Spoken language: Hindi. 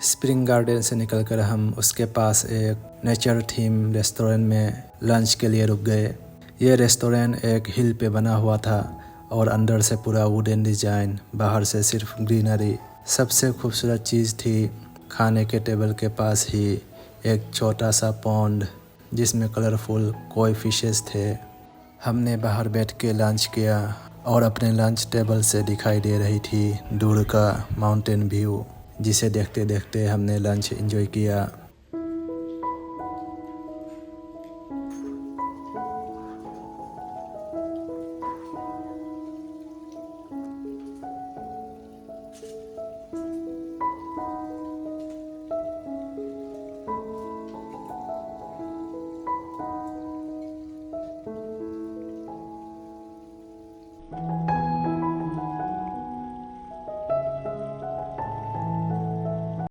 स्प्रिंग गार्डन से निकलकर हम उसके पास एक नेचर थीम रेस्टोरेंट में लंच के लिए रुक गए। ये रेस्टोरेंट एक हिल पे बना हुआ था और अंदर से पूरा वुडन डिजाइन, बाहर से सिर्फ ग्रीनरी। सबसे खूबसूरत चीज़ थी खाने के टेबल के पास ही एक छोटा सा पॉन्ड जिसमें कलरफुल कोई फिशेस थे। हमने बाहर बैठ के लंच किया और अपने लंच टेबल से दिखाई दे रही थी दूर का माउंटेन व्यू, जिसे देखते देखते हमने लंच एंजॉय किया।